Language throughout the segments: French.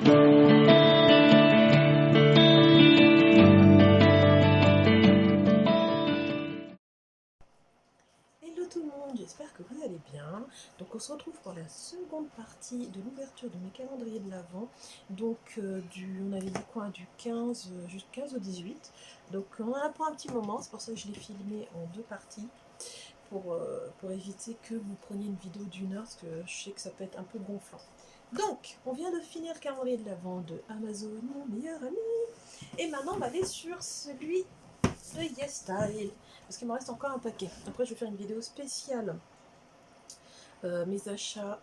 Hello tout le monde, j'espère que vous allez bien. Donc on se retrouve pour la seconde partie de l'ouverture de mes calendriers de l'Avent. Donc on avait dit quoi, du 15, jusqu'au 15 au 18. Donc on en a pour un petit moment, c'est pour ça que je l'ai filmé en deux parties. Pour éviter que vous preniez une vidéo d'1 heure, parce que je sais que ça peut être un peu gonflant. Donc, on vient de finir le calendrier de l'Avent de Amazon, mon meilleur ami. Et maintenant, on va aller sur celui de YesStyle, parce qu'il me reste encore un paquet. Après, je vais faire une vidéo spéciale. Mes achats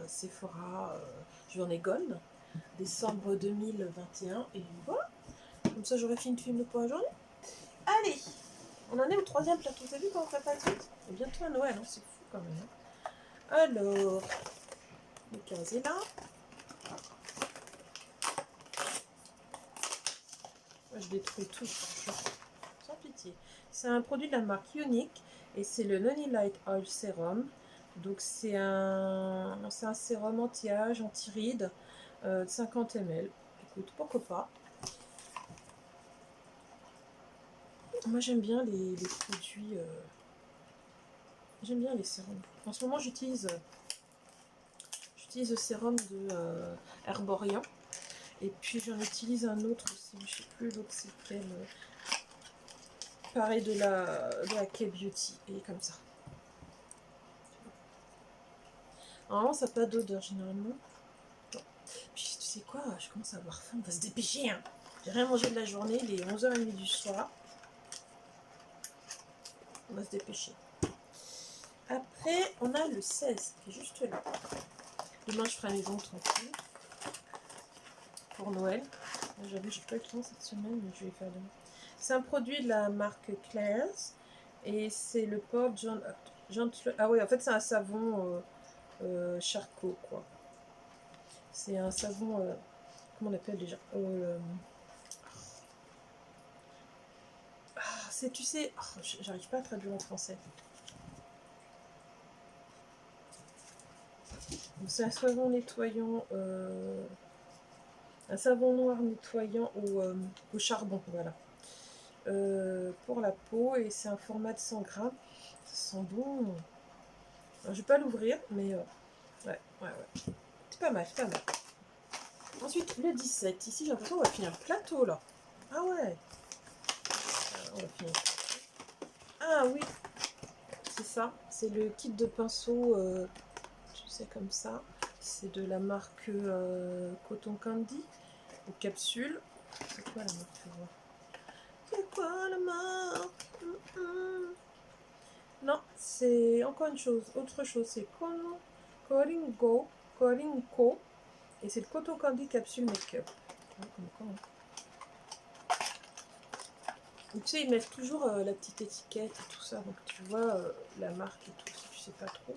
Sephora, je vais en Gold, décembre 2021. Et voilà, comme ça, j'aurai fini de filmer pour la journée. Allez! On en est au troisième plateau. T'as vu comment on fait pas vite? Et bientôt à Noël, hein, c'est fou quand même. Hein. Alors, le 15 est là. Moi, je détruis tout, sans pitié. C'est un produit de la marque Unique et c'est le Noni Light Oil Serum. Donc, c'est un sérum anti-âge, anti-rides, 50 ml. Écoute, pourquoi pas. Moi, j'aime bien les produits. J'aime bien les sérums. En ce moment, j'utilise le sérum de Herborian. Et puis j'en utilise un autre aussi, je sais plus l'autre c'est lequel. Pareil de la K-Beauty. Et comme ça. Normalement ça n'a pas d'odeur généralement. Bon. Puis tu sais quoi, je commence à avoir faim, on va se dépêcher. Hein. J'ai rien mangé de la journée, il est 11h30 du soir. On va se dépêcher. Après on a le 16 qui est juste là. Demain je ferai la maison tranquille. Pour Noël. J'avoue, j'ai pas eu le temps cette semaine, mais je vais faire demain. C'est un produit de la marque Claire's et c'est le port Gentle. Ah oui, en fait, c'est un savon charcot, quoi. C'est un savon. Comment on appelle déjà c'est, tu sais. Oh, j'arrive pas à traduire en français. C'est un savon nettoyant. Un savon noir nettoyant au charbon, voilà. Pour la peau et c'est un format de 100 grammes. Ça sent bon. Alors, je vais pas l'ouvrir, mais ouais. C'est pas mal, c'est pas mal. Ensuite, le 17. Ici, j'ai l'impression qu'on va finir le plateau, là. Ah ouais. On va finir. Ah oui, c'est ça. C'est le kit de pinceau, tu sais, comme ça. C'est de la marque Cotton Candy, aux capsules. C'est quoi la marque? C'est quoi la marque? Non, c'est encore une chose, autre chose. C'est Coringo, et c'est le Cotton Candy Capsule Make-up. Tu sais, ils mettent toujours la petite étiquette et tout ça, donc tu vois la marque et tout, si tu sais pas trop.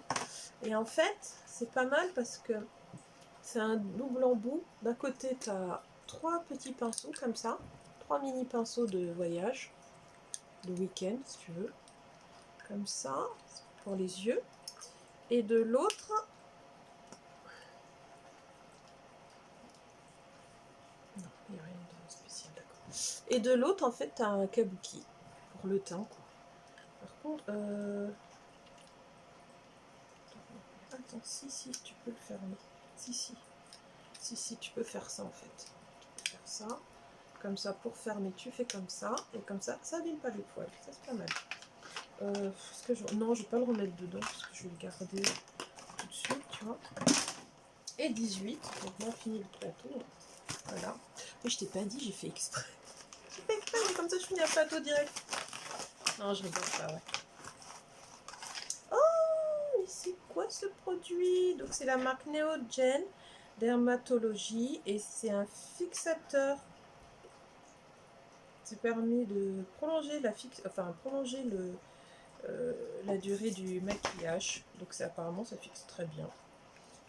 Et en fait, c'est pas mal parce que c'est un double embout. D'un côté, tu as 3 petits pinceaux comme ça, 3 mini pinceaux de voyage, de week-end si tu veux, comme ça, pour les yeux. Et de l'autre, non, il n'y a rien de spécial, d'accord. Et de l'autre, en fait, tu as un kabuki pour le teint, quoi. Par contre, attends, si, tu peux le fermer. Si, tu peux faire ça, en fait. Tu peux faire ça. Comme ça, pour fermer, tu fais comme ça. Et comme ça, ça n'abîme pas les poils. Ça, c'est pas mal. Non, je vais pas le remettre dedans, parce que je vais le garder tout de suite, tu vois. Et 18. Donc, on a fini le plateau. Voilà. Mais je t'ai pas dit, j'ai fait exprès. J'ai fait exprès, mais comme ça, je finis un plateau direct. Non, je rigole pas, ouais. Oh, mais c'est quoi ce produit? Donc, c'est la marque Neogen Dermatologie et c'est un fixateur. C'est permis de prolonger la durée du maquillage. Donc, apparemment, ça fixe très bien.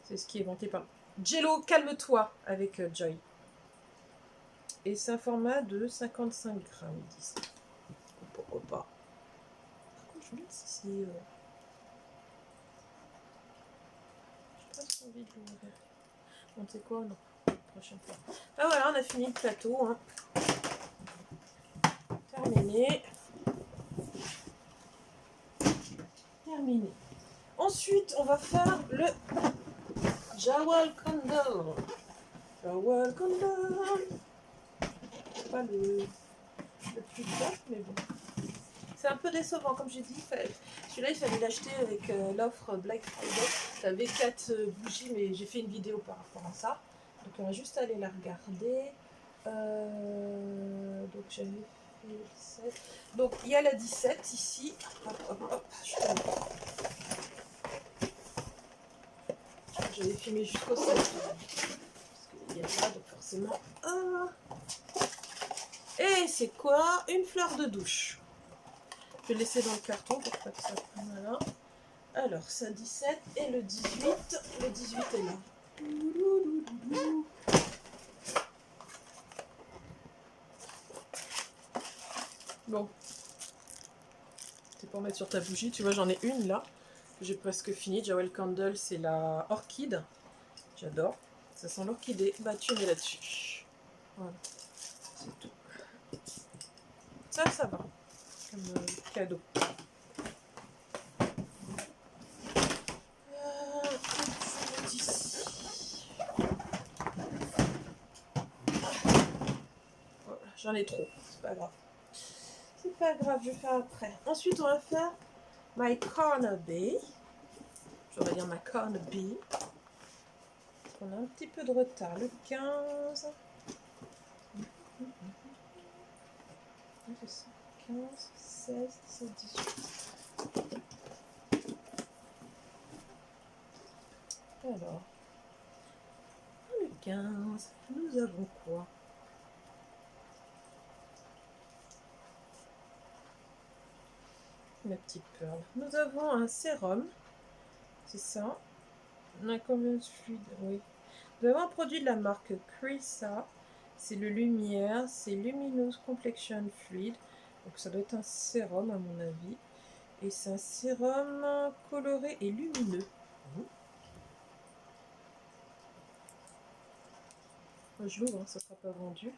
C'est ce qui est vanté par Jello, calme-toi avec Joy. Et c'est un format de 55 grammes, ils disent. Pourquoi pas. Par contre, je me demande si c'est. J'ai pas envie de l'ouvrir. On sait quoi, non. prochaine fois. Ah voilà, on a fini le plateau. Hein. Terminé. Terminé. Ensuite, on va faire le Jawel Candle. Jawel Candle. Pas le plus bas, mais bon. C'est un peu décevant, comme j'ai dit. Celui-là, il fallait l'acheter avec l'offre Black Friday. T'avais 4 bougies, mais j'ai fait une vidéo par rapport à ça. Donc, on va juste aller la regarder. Donc, j'avais fait 17. Donc, il y a la 17 ici. Hop, hop, hop. J'avais filmé jusqu'au 7. Parce qu'il y a ça, donc forcément. Ah. Et c'est quoi? Une fleur de douche. Je vais le laisser dans le carton pour pas que ça... Voilà. Alors, ça 17 et le 18. Le 18 est là. Bon. C'est pour mettre sur ta bougie. Tu vois, j'en ai une là. J'ai presque fini. Jawel Candle, c'est la orchide. J'adore. Ça sent l'orchidée. Bah, tu mets là-dessus. Voilà. C'est tout. Ça va. Comme cadeau. J'en ai trop, c'est pas grave. C'est pas grave, je vais faire après. Ensuite, on va faire my corner bee. Je vais dire ma corner bee. On a un petit peu de retard. Le 15. C'est ça. 15, 16, 17, 18. Alors, le 15, nous avons quoi? Ma petite perle. Nous avons un sérum. C'est ça. Un combien fluide? Oui. Nous avons un produit de la marque Crisa. C'est le Lumière. C'est Luminous Complexion Fluid. Donc ça doit être un sérum à mon avis. Et c'est un sérum coloré et lumineux. Je l'ouvre, hein, ça ne sera pas vendu.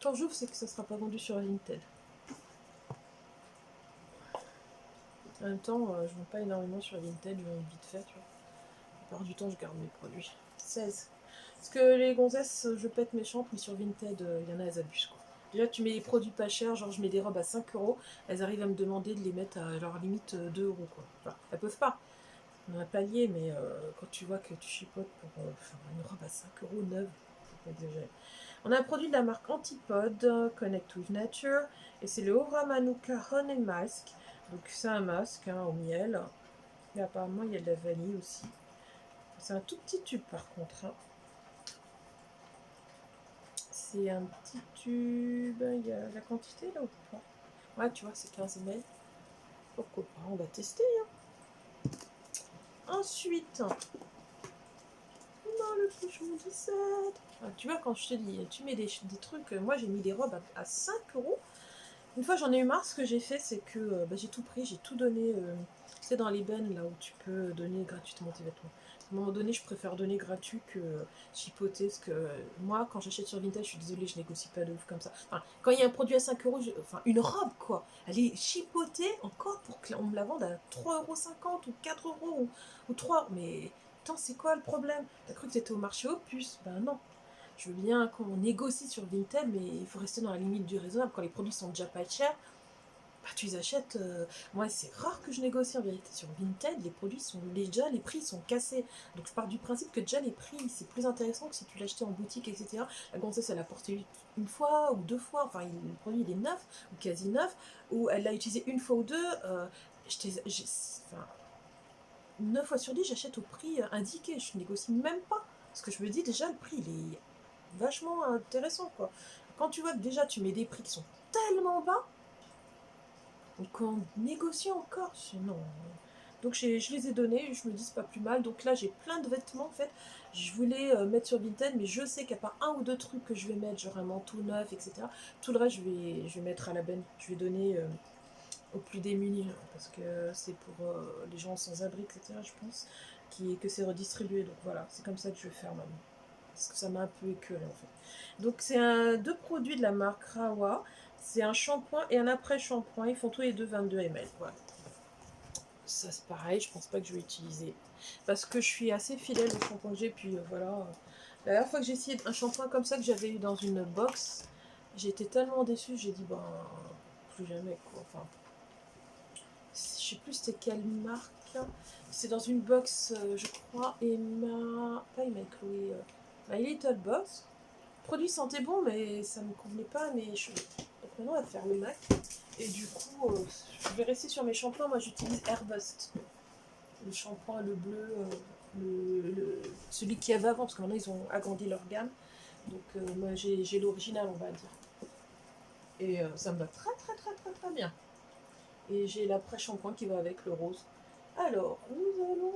Quand j'ouvre, c'est que ça ne sera pas vendu sur Vinted. En même temps, je ne vends pas énormément sur Vinted, je vends vite fait, tu vois. La plupart du temps, je garde mes produits. 16. Parce que les gonzesses, je pète méchante, mais sur Vinted, il y en a, elles abusent, quoi. Déjà, tu mets des produits pas chers, genre je mets des robes à 5 €, elles arrivent à me demander de les mettre à leur limite 2 €, quoi. Enfin, elles peuvent pas. On a un palier, mais quand tu vois que tu chipotes pour une robe à 5 € neuve, faut pas exagérer. On a un produit de la marque Antipode, Connect with Nature, et c'est le Aura Manuka Honey Mask. Donc c'est un masque hein, au miel, mais apparemment il y a de la vanille aussi. C'est un tout petit tube par contre. Hein. C'est un petit tube, il y a la quantité là ou pas? Ouais, tu vois, c'est 15 ml. Pourquoi pas, on va tester. Hein. Ensuite, le pochon 17. Ah, tu vois, quand je te dis, tu mets des trucs. Moi, j'ai mis des robes à 5 €. Une fois, j'en ai eu marre. Ce que j'ai fait, c'est que j'ai tout pris, j'ai tout donné. C'est dans les bennes là où tu peux donner gratuitement tes vêtements. À un moment donné, je préfère donner gratuit que chipoter. Parce que moi, quand j'achète sur Vinted, je suis désolée, je négocie pas de ouf comme ça. Enfin, quand il y a un produit à 5 €, enfin, une robe quoi, elle est chipotée encore pour qu'on me la vende à 3,50 € ou 4 € ou 3 €. Mais. Attends, c'est quoi le problème? T'as cru que t'étais au marché aux puces? Ben non. Je veux bien qu'on négocie sur Vinted, mais il faut rester dans la limite du raisonnable. Quand les produits sont déjà pas chers, bah, tu les achètes. Moi, c'est rare que je négocie en vérité. Sur Vinted, les produits sont déjà, les prix sont cassés. Donc je pars du principe que déjà les prix, c'est plus intéressant que si tu l'achetais en boutique, etc. La gonzesse, elle l'a porté une fois ou deux fois. Enfin, le produit, il est neuf ou quasi neuf. Ou elle l'a utilisé une fois ou deux. Enfin, 9 fois sur 10, j'achète au prix indiqué. Je négocie même pas. Parce que je me dis déjà, le prix, il est vachement intéressant, quoi. Quand tu vois que déjà, tu mets des prix qui sont tellement bas, qu'on négocie encore, non. Donc je les ai donnés, je me dis c'est pas plus mal. Donc là j'ai plein de vêtements en fait. Je voulais mettre sur Vinted, mais je sais qu'à part un ou deux trucs que je vais mettre, genre un manteau neuf, etc. Tout le reste je vais mettre à la benne. Je vais donner aux plus démunis, parce que c'est pour les gens sans abri, etc. Je pense, que c'est redistribué. Donc voilà, c'est comme ça que je vais faire maintenant. parce que ça m'a un peu écœuré en fait. Donc c'est deux produits de la marque Rawa. C'est un shampoing et un après-shampoing. Ils font tous les deux 22 ml. Voilà. Ça c'est pareil, je pense pas que je vais utiliser. Parce que je suis assez fidèle au shampoing que j'ai. Puis voilà. La dernière fois que j'ai essayé un shampoing comme ça que j'avais eu dans une box, j'étais tellement déçue, j'ai dit ben plus jamais quoi. Enfin, je sais plus c'était quelle marque. C'est dans une box, je crois, Emma. Pas Emma Chloé. My Little Box. Le produit sentait bon, mais ça me convenait pas à mes cheveux. Donc maintenant, on va faire le MAC. Et du coup, je vais rester sur mes shampoings. Moi, j'utilise Airbust. Le shampoing, le bleu, celui qu'il y avait avant, parce que maintenant, ils ont agrandi leur gamme. Donc, moi, j'ai l'original, on va dire. Et ça me va très, très, très, très, très bien. Et j'ai l'après-shampoing qui va avec le rose. Alors, nous allons...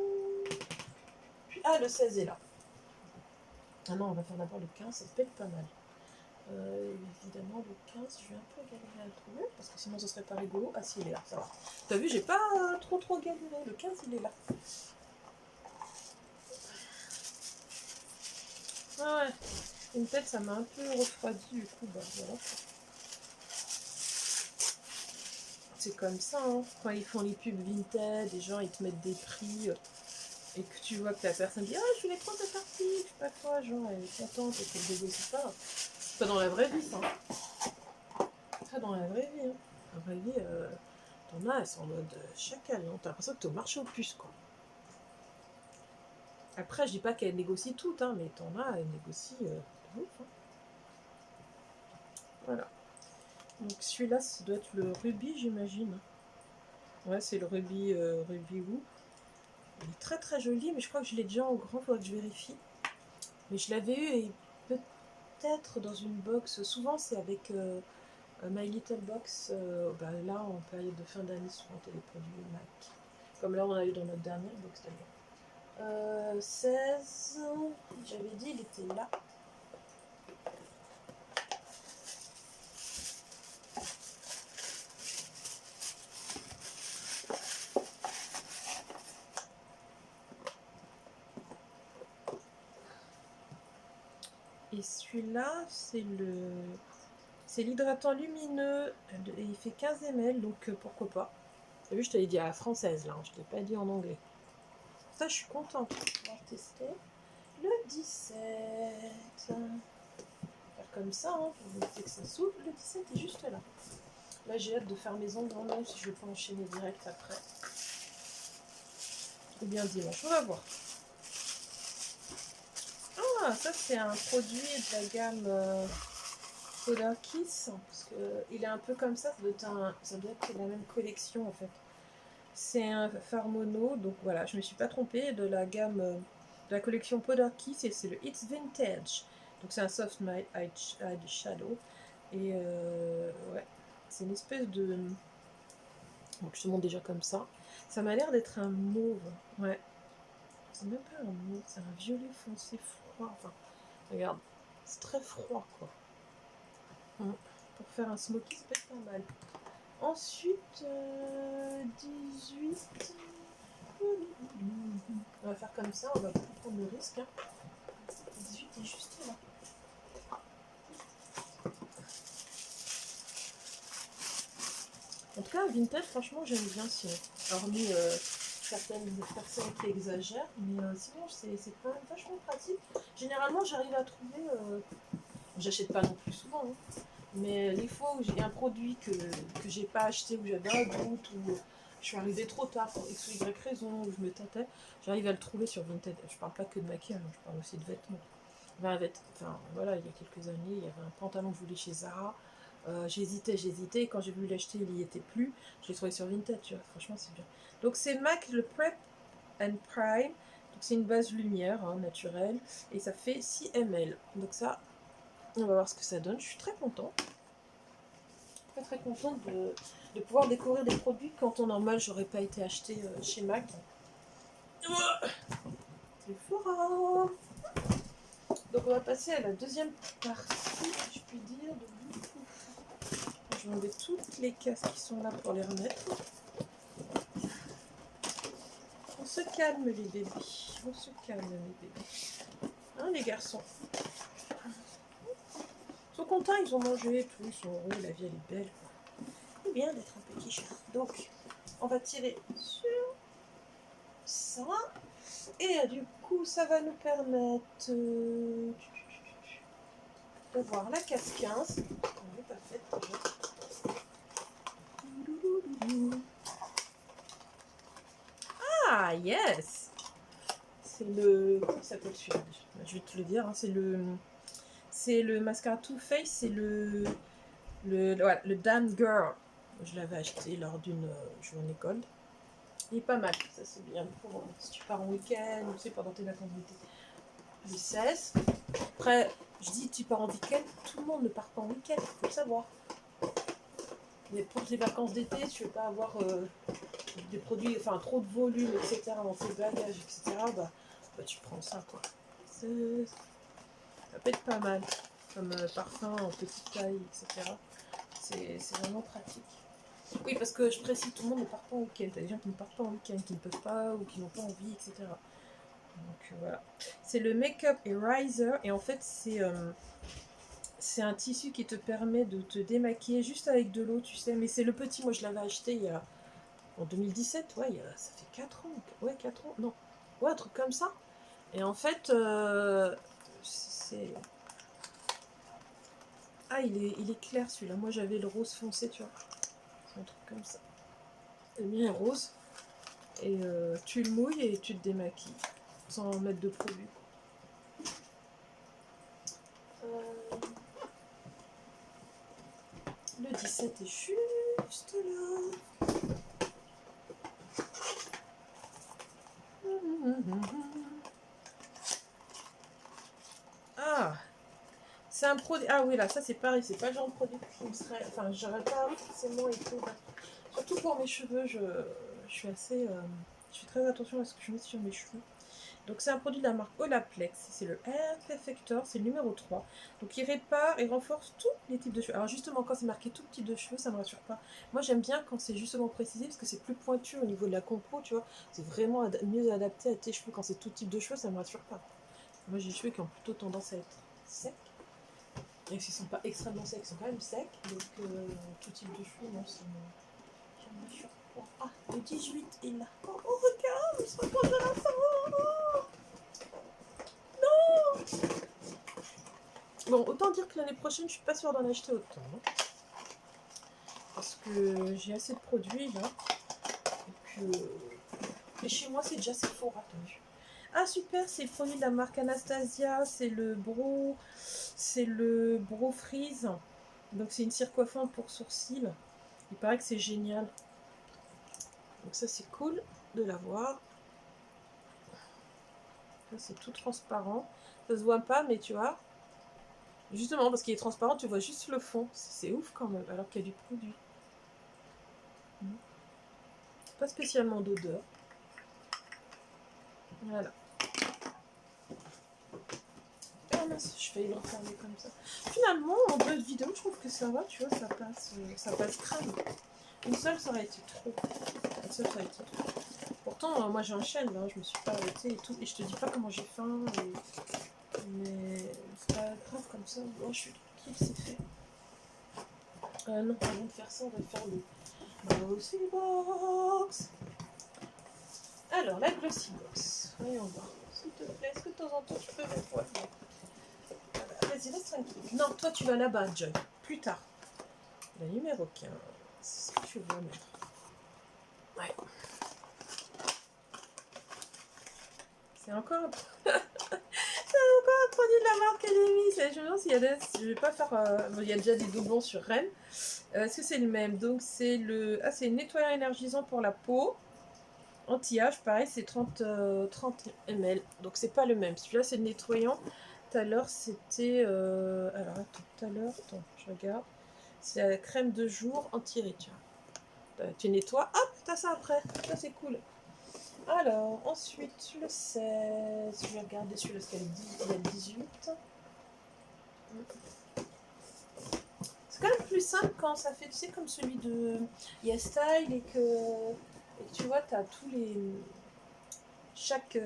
Ah, le 16 est là. Ah non, on va faire d'abord le 15, ça peut être pas mal. Évidemment, le 15, je vais un peu galérer à le trouver, parce que sinon ce serait pas rigolo. Ah si, il est là, ça va. T'as vu, j'ai pas trop galéré. Le 15, il est là. Ah ouais, une tête, ça m'a un peu refroidi, du coup, bah voilà. C'est comme ça, hein. Quand ils font les pubs Vinted, les gens, ils te mettent des prix... et que tu vois que la personne dit « Ah, je voulais prendre cette article, je sais pas quoi, genre, elle est contente, et qu'elle négocie pas. » C'est pas dans la vraie vie, ça. Pas dans la vraie vie, hein. Dans la vraie vie, t'en as, elles sont en mode chacal, non? T'as l'impression que t'es au marché aux puces, quoi. Après, je dis pas qu'elles négocient toutes, hein, mais t'en as, elles négocient de ouf, hein. Voilà. Donc celui-là, ça doit être le rubis, j'imagine. Ouais, c'est le rubis, rubis Woo. Il est très très joli, mais je crois que je l'ai déjà en grand, faudrait que je vérifie. Mais je l'avais eu et peut-être dans une box. Souvent, c'est avec My Little Box. Bah, là, en période de fin d'année, souvent, t'as les produits MAC. Comme là, on a eu dans notre dernière box d'ailleurs. 16, j'avais dit, il était là. Et celui-là, c'est l'hydratant lumineux. Et il fait 15 ml, donc pourquoi pas. T'as vu, je te l'ai dit à la française, là. Hein, je ne l'ai pas dit en anglais. Ça, je suis contente. On va tester. Le 17. Faire comme ça, hein, pour éviter que ça s'ouvre. Le 17 est juste là. Là, j'ai hâte de faire mes ongles, même si je peux enchaîner direct après. Ou bien dimanche, on va voir. Ah, ça, c'est un produit de la gamme Powder Kiss. Parce qu'il est un peu comme ça, ça doit être la même collection, en fait. C'est un fard mono, donc voilà, je me suis pas trompée, de la gamme de la collection Powder Kiss, et c'est le It's Vintage. Donc c'est un soft matte eyeshadow. Et ouais, c'est une espèce de... Donc je te montre déjà comme ça. Ça m'a l'air d'être un mauve. Ouais. C'est même pas un mauve, c'est un violet foncé froid. Enfin, regarde, c'est très froid quoi. Pour faire un smoky, ça peut être pas mal. Ensuite, 18. On va faire comme ça, on va pas prendre le risque. Hein. 18 est juste là. En tout cas, Vinted, franchement, j'aime bien. Hormis certaines personnes qui exagèrent, mais sinon, c'est quand même vachement pratique. Généralement, j'arrive à trouver. J'achète pas non plus souvent, hein, mais les fois où j'ai un produit que j'ai pas acheté, où j'avais un doute, ou je suis arrivée trop tard pour X ou Y raison, où je me tâtais, j'arrive à le trouver sur Vinted. Je parle pas que de maquillage, je parle aussi de vêtements. Enfin, voilà, il y a quelques années, il y avait un pantalon que je voulais chez Zara. J'hésitais. Quand j'ai voulu l'acheter, il n'y était plus. Je l'ai trouvé sur Vinted, tu vois. Franchement, c'est bien. Donc, c'est MAC, le Prep and Prime. Donc, c'est une base lumière, hein, naturelle. Et ça fait 6 ml. Donc, ça, on va voir ce que ça donne. Je suis très contente. Très contente de pouvoir découvrir des produits quand en normal, j'aurais pas été acheté chez MAC. C'est fort. Donc, on va passer à la deuxième partie, si je puis dire, de je vais enlever toutes les cases qui sont là pour les remettre. On se calme les bébés. On se calme les bébés. hein, les garçons. Ils sont contents, ils ont mangé, tout, ils sont heureux, la vie elle est belle. C'est bien d'être un petit chat. Donc, on va tirer sur ça. Et du coup, ça va nous permettre d'avoir la case 15. On n'est pas faite déjà. Ah, yes! C'est le... Comment il s'appelle celui-là? Je vais te le dire, hein. C'est le mascara Too Faced, c'est voilà, le Damn Girl. Je l'avais acheté lors d'une journée gold. Il est pas mal, ça c'est bien pour si tu pars en week-end, ou pendant tes vacances d'été. Le 16. Après, je dis tu pars en week-end, tout le monde ne part pas en week-end, il faut le savoir. Mais pour tes vacances d'été, tu ne veux pas avoir des produits, enfin trop de volume, etc. dans tes bagages, etc. Bah tu prends ça quoi. Ça peut être pas mal, comme parfum en petite taille, etc. C'est vraiment pratique. Oui, parce que je précise, tout le monde ne part pas en week-end. T'as des gens qui ne partent pas en week-end, qui ne peuvent pas ou qui n'ont pas envie, etc. Donc voilà. C'est le Make-up Eraser et en fait c'est un tissu qui te permet de te démaquiller juste avec de l'eau, tu sais. Mais c'est le petit, moi je l'avais acheté en 2017, ouais, ça fait 4 ans. Ouais, 4 ans, non. Ouais, un truc comme ça. Et en fait, c'est... Ah, il est clair celui-là. Moi j'avais le rose foncé, tu vois. C'est un truc comme ça. J'ai mis un rose. Et tu le mouilles et tu te démaquilles. Sans mettre de produit. Le 17 est juste là. Ah, c'est un produit. Ah oui, là, ça c'est pareil, c'est pas le genre de produit qui me serait. Enfin, j'aurais pas forcément été. Surtout pour mes cheveux, je suis assez. Je fais très attention à ce que je mets sur mes cheveux. Donc c'est un produit de la marque Olaplex, c'est le Hair Perfector, c'est le numéro 3. Donc il répare et renforce tous les types de cheveux. Alors justement quand c'est marqué tout type de cheveux, ça me rassure pas. Moi j'aime bien quand c'est justement précisé parce que c'est plus pointu au niveau de la compo, tu vois. C'est vraiment mieux adapté à tes cheveux. Quand c'est tout type de cheveux, ça me rassure pas. Moi j'ai des cheveux qui ont plutôt tendance à être secs. Et s'ils sont pas extrêmement secs, ils sont quand même secs. Donc tout type de cheveux, non, ça me rassure pas. Ah, le 18 est là. Oh regarde, on se rapproche de la fin. Bon, autant dire que l'année prochaine, je suis pas sûre d'en acheter autant. Hein, parce que j'ai assez de produits là. Et chez moi, c'est déjà Sephora, t'as vu. Ah super, c'est le produit de la marque Anastasia. C'est le Bro Freeze. Donc c'est une cire coiffante pour sourcils. Il paraît que c'est génial. Donc ça, c'est cool de l'avoir. C'est tout transparent. Ça se voit pas, mais tu vois. Justement, parce qu'il est transparent, tu vois juste le fond. C'est ouf quand même, alors qu'il y a du produit. Pas spécialement d'odeur. Voilà. Ah mince, je vais le refermer comme ça. Finalement, en 2 vidéos, je trouve que ça va, tu vois, ça passe crème. Une seule, ça aurait été trop. Une seule, ça aurait été trop. Pourtant, moi j'enchaîne, hein, je me suis pas arrêtée et tout. Et je te dis pas comment j'ai faim. Mais c'est pas grave comme ça. Moi, je suis tranquille, c'est fait. Non, avant de faire ça, on va faire le Glossy Box. Alors, la Glossy Box. Voyons voir. S'il te plaît, est-ce que de temps en temps tu peux mettre voilà. Vas-y, reste tranquille. Non, toi tu vas là-bas, John. Plus tard. La numéro 15. C'est ce que tu veux mettre. Ouais. C'est encore un... C'est encore un produit de la marque Academy. Je me demande s'il y a des... Je vais pas faire... Il y a déjà des doublons sur Rennes. Est-ce que c'est le même? Donc c'est le... Ah, c'est nettoyant énergisant pour la peau. Anti-âge, pareil, c'est 30 ml. Donc c'est pas le même. Celui-là, c'est le nettoyant. Tout à l'heure, c'était... Alors, attends, tout à l'heure... Attends, je regarde. C'est la crème de jour anti-rides. Tu nettoies, hop, t'as ça après. Ça, c'est cool. Alors, ensuite, le 16. Je vais regarder celui-là, parce qu'il y a le 18. C'est quand même plus simple quand ça fait, tu sais, comme celui de YesStyle et que tu vois, t'as tous les... Chaque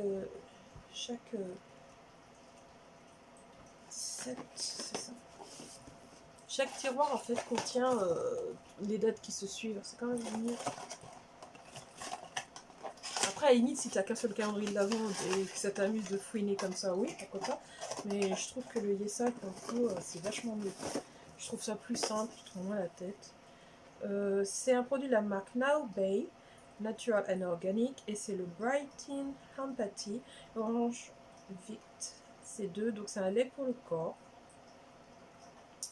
7, c'est ça. Chaque tiroir en fait contient les dates qui se suivent. C'est quand même mieux. Après, à la limite, si tu n'as qu'un seul calendrier de l'avant et que ça t'amuse de fouiner comme ça, oui, pourquoi pas. Mais je trouve que le Yesa, pour le coup, c'est vachement mieux. Je trouve ça plus simple, tu te prends moins la tête. C'est un produit de la marque Now Bay, Natural and Organic, et c'est le Brighten Empathy Orange Vite. C'est 2, donc c'est un lait pour le corps.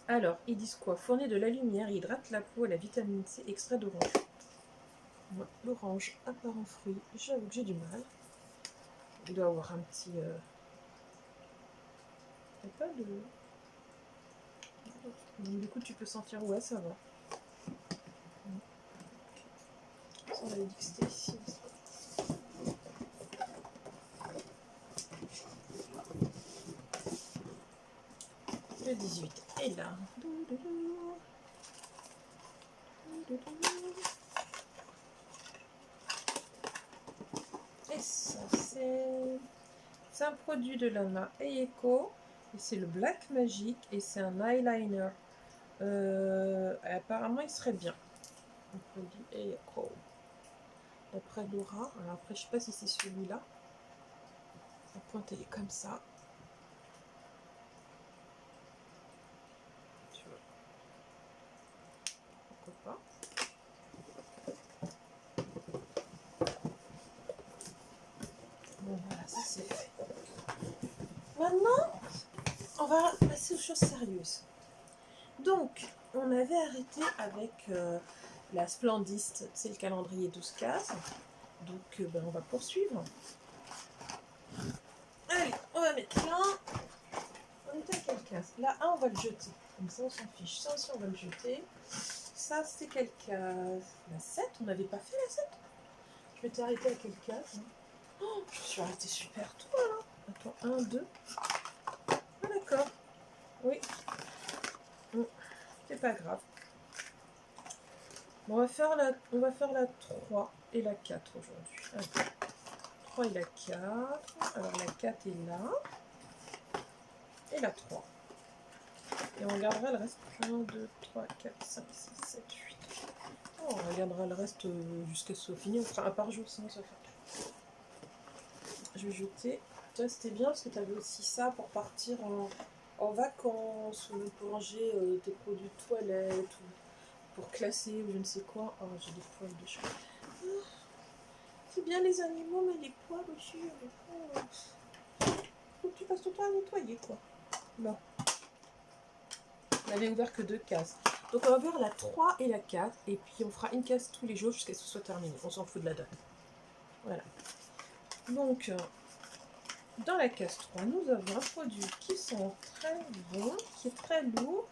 Alors, ils disent quoi? Fournit de la lumière, hydrate la peau, la vitamine C, extrait d'orange. Moi, l'orange apparent fruit, j'avoue que j'ai du mal. Il doit avoir un petit... Il n'y a pas de... Donc, du coup, tu peux sentir, ouais, ça va. Ça, on avait dit que c'était ici. Le 18 est là. Et ça, c'est un produit de la marque Eiko. Et c'est le Black Magic. Et c'est un eyeliner. Apparemment, il serait bien. Le produit Eiko. D'après Laura. Alors après, je sais pas si c'est celui-là. La pointe, elle est comme ça. Tu vois. Pourquoi pas. Bon, voilà, ça c'est fait. Maintenant, on va passer aux choses sérieuses. Donc, on avait arrêté avec la Splendiste, c'est le calendrier 12 cases. Donc, ben, on va poursuivre. Allez, on va mettre là. On était à quelle case? Là, 1, on va le jeter. Comme ça, on s'en fiche. Ça aussi, on va le jeter. Ça, c'était quelle case? La 7? On n'avait pas fait la 7? Je m'étais arrêtée à quelle case? Oh, je me suis arrêtée super tôt, là. Attends, 1, 2. Ah, d'accord. Oui. C'est pas grave. Bon, on va faire la 3 et la 4 aujourd'hui. 3 et la 4. Alors la 4 est là. Et la 3. Et on regardera le reste. 1, 2, 3, 4, 5, 6, 7, 8. Oh, on regardera le reste jusqu'à ce soit fini. On fera un par jour, sinon ça va faire tout. Je vais jeter. Toi, c'était bien parce que tu avais aussi ça pour partir en vacances ou pour ranger tes produits de toilette ou pour classer ou je ne sais quoi. Oh, j'ai des poils de chat. C'est bien les animaux, mais les poils aussi. Faut que tu passes ton temps à nettoyer, quoi. Bon. On n'avait ouvert que 2 cases. Donc on va ouvrir la 3 et la 4. Et puis on fera une case tous les jours jusqu'à ce que ce soit terminé. On s'en fout de la date. Voilà. Donc, dans la case 3, nous avons un produit qui sent très bon, qui est très lourd.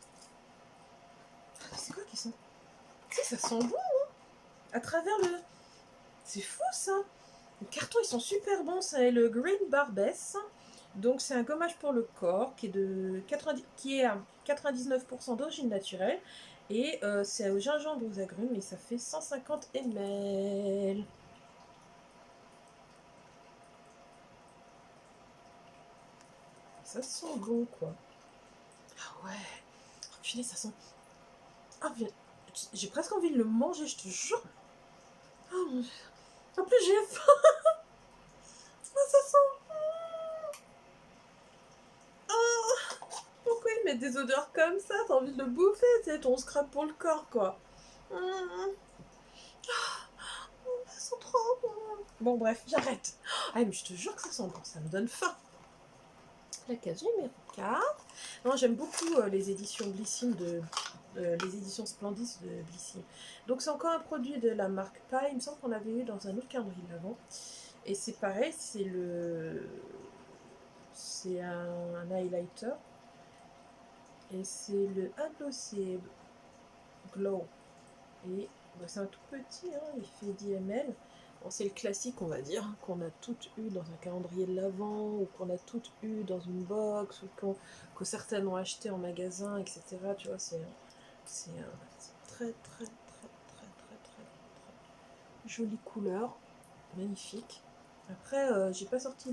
C'est quoi qui sent? Tu sais, ça sent bon, hein, à travers le... C'est fou, ça. Les cartons, ils sont super bons. C'est le Green Barbess. Donc, c'est un gommage pour le corps qui est à 99% d'origine naturelle. Et c'est au gingembre aux agrumes. Et ça fait 150 ml. Ça sent bon, quoi. Ah ouais. Oh, punaise, ça sent... Ah, j'ai presque envie de le manger, je te jure. Oh, en plus, j'ai faim. Ah, ça sent... Oh, pourquoi ils mettent des odeurs comme ça? T'as envie de le bouffer, c'est ton scrap pour le corps, quoi. Ça sent trop bon. Bon, bref, j'arrête. Ah, mais je te jure que ça sent bon, ça me donne faim. La case numéro 4. Non, j'aime beaucoup les éditions Blissim les éditions Splendis de Blissim. Donc c'est encore un produit de la marque Pai. Il me semble qu'on l'avait eu dans un autre calendrier d'avant. Et c'est pareil, c'est un highlighter. Et c'est le Glossy Glow. Et bah, c'est un tout petit, hein, il fait 10 ml. Bon, c'est le classique, on va dire, qu'on a toutes eu dans un calendrier de l'Avent, ou qu'on a toutes eu dans une box, ou que certaines ont acheté en magasin, etc. Tu vois, c'est très, très, très, très, très, très jolie couleur, magnifique. Après, j'ai pas sorti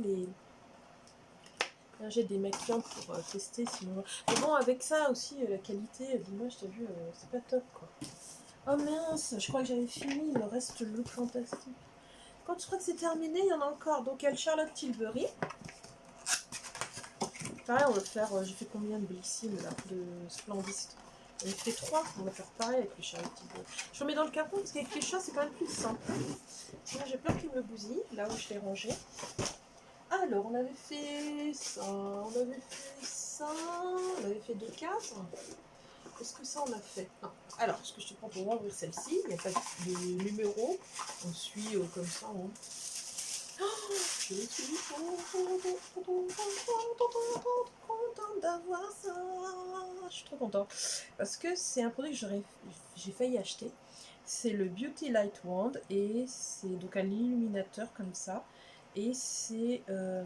J'ai des maquillants pour tester sinon. Mais bon, avec ça aussi, la qualité d'image, t'as vu, c'est pas top quoi. Oh mince, je crois que j'avais fini, il me reste le look fantastique. Quand je crois que c'est terminé, il y en a encore. Donc il y a le Charlotte Tilbury. Pareil, on va faire, j'ai fait combien de Blissim là, de Splendiste. J'en ai fait 3, on va faire pareil avec le Charlotte Tilbury. Je remets dans le carton parce qu'avec les chats c'est quand même plus simple. Sinon j'ai peur qu'ils me bousillent, là où je l'ai rangé. Alors on avait fait ça, on avait fait ça, on avait fait 2 cases. Est-ce que ça on a fait? Non. Alors, ce que je te propose, on va ouvrir celle-ci. Il n'y a pas de numéro. On suit comme ça. Hein. Oh, je suis contente d'avoir ça. Je suis trop contente. Parce que c'est un produit que j'ai failli acheter. C'est le Beauty Light Wand. Et c'est donc un illuminateur comme ça. Et c'est un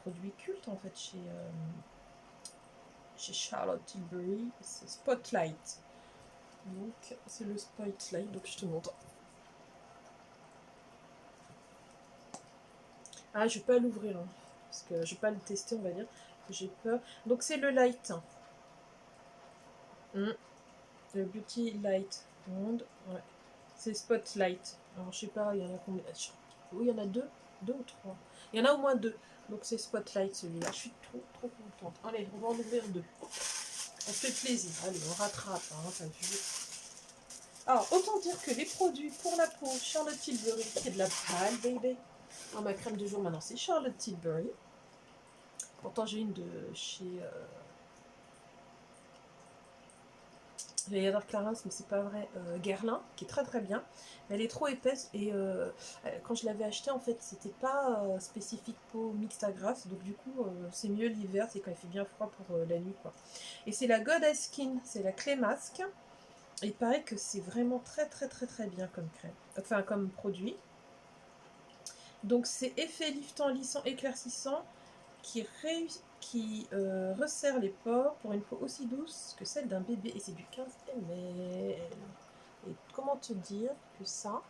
produit culte en fait chez Charlotte Tilbury. C'est Spotlight. Donc c'est le Spotlight, donc je te montre. Ah, je vais pas l'ouvrir, hein, parce que je vais pas le tester, on va dire. J'ai peur. Donc c'est le light. Le Beauty Light Wand. Ouais. C'est Spotlight. Alors je sais pas, il y en a combien? Oui, il y en a deux ou trois. Il y en a au moins 2. Donc c'est Spotlight celui-là. Je suis trop contente. Allez, on va en ouvrir 2. On fait plaisir. Allez, on rattrape. Hein, ça fait... Alors, autant dire que les produits pour la peau Charlotte Tilbury, c'est de la pâle, baby. Alors, ma crème de jour maintenant, c'est Charlotte Tilbury. Pourtant, j'ai une de chez... j'allais dire Clarins, mais c'est pas vrai. Guerlain, qui est très bien. Mais elle est trop épaisse. Et quand je l'avais achetée, en fait, c'était pas spécifique peau mixte à grasse. Donc, du coup, c'est mieux l'hiver. C'est quand il fait bien froid pour la nuit, quoi. Et c'est la Goddess Skin. C'est la clé masque. Il paraît que c'est vraiment très bien comme crème. Enfin, comme produit. Donc c'est effet liftant, lissant, éclaircissant qui resserre les pores pour une peau aussi douce que celle d'un bébé. Et c'est du 15 ml. Et comment te dire que ça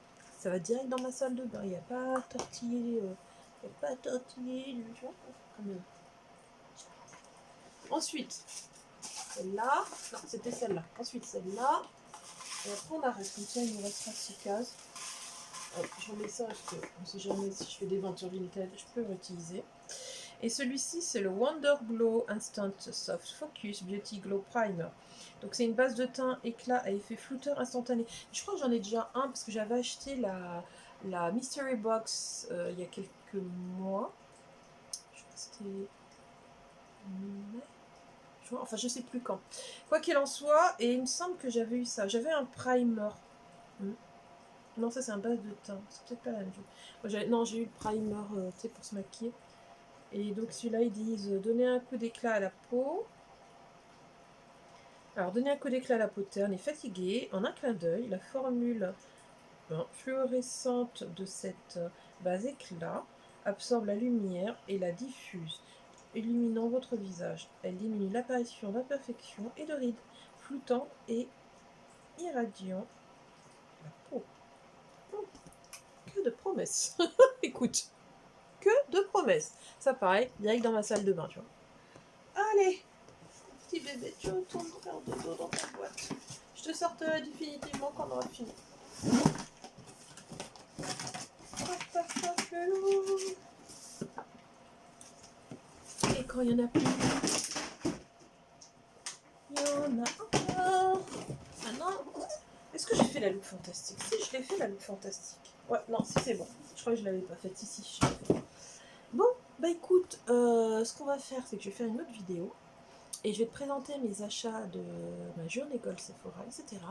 va direct dans ma salle de bain. Il n'y a pas tortillé, Ensuite, celle-là. Non, c'était celle-là. Ensuite, celle-là. Et après, on arrête. Comme ça, il nous restera 6 cases. Je remets ça parce que on ne sait jamais si je fais des ventures limitées, je peux l'utiliser. Et celui-ci, c'est le Wonder Glow Instant Soft Focus Beauty Glow Primer. Donc c'est une base de teint éclat à effet flouteur instantané. Je crois que j'en ai déjà un parce que j'avais acheté la Mystery Box il y a quelques mois. Je crois que c'était... Enfin, je sais plus quand. Quoi qu'il en soit, et il me semble que j'avais eu ça. J'avais un primer. Non, ça c'est un base de teint. C'est peut-être pas la même chose. Non, j'ai eu le primer pour se maquiller. Et donc celui-là, ils disent donner un coup d'éclat à la peau. Alors, donner un coup d'éclat à la peau terne et fatiguée. En un clin d'œil, la formule fluorescente de cette base éclat absorbe la lumière et la diffuse, illuminant votre visage. Elle diminue l'apparition d'imperfections et de rides, floutant et irradiant la peau. Que de promesses. Écoute, que de promesses. Ça pareil, direct dans ma salle de bain, tu vois. Allez, petit bébé, tu retournes faire dodo dans ta boîte. Je te sortirai définitivement quand on aura fini. Et quand il y en a plus, il y en a encore. Ah non, est-ce que j'ai fait la loupe fantastique? Si, je l'ai fait la loupe fantastique. Ouais, non, si c'est bon. Je crois que je l'avais pas faite ici. Bon, bah écoute, ce qu'on va faire, c'est que je vais faire une autre vidéo. Et je vais te présenter mes achats de ma journée Gold Sephora, etc.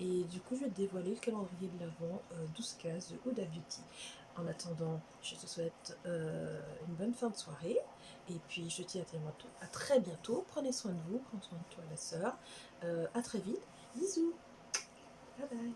Et du coup, je vais te dévoiler le calendrier de l'Avent, 12 cases de Huda Beauty. En attendant, je te souhaite une bonne fin de soirée. Et puis, je te dis à très bientôt. Prenez soin de vous, prends soin de toi, la sœur. À très vite. Bisous. Bye bye.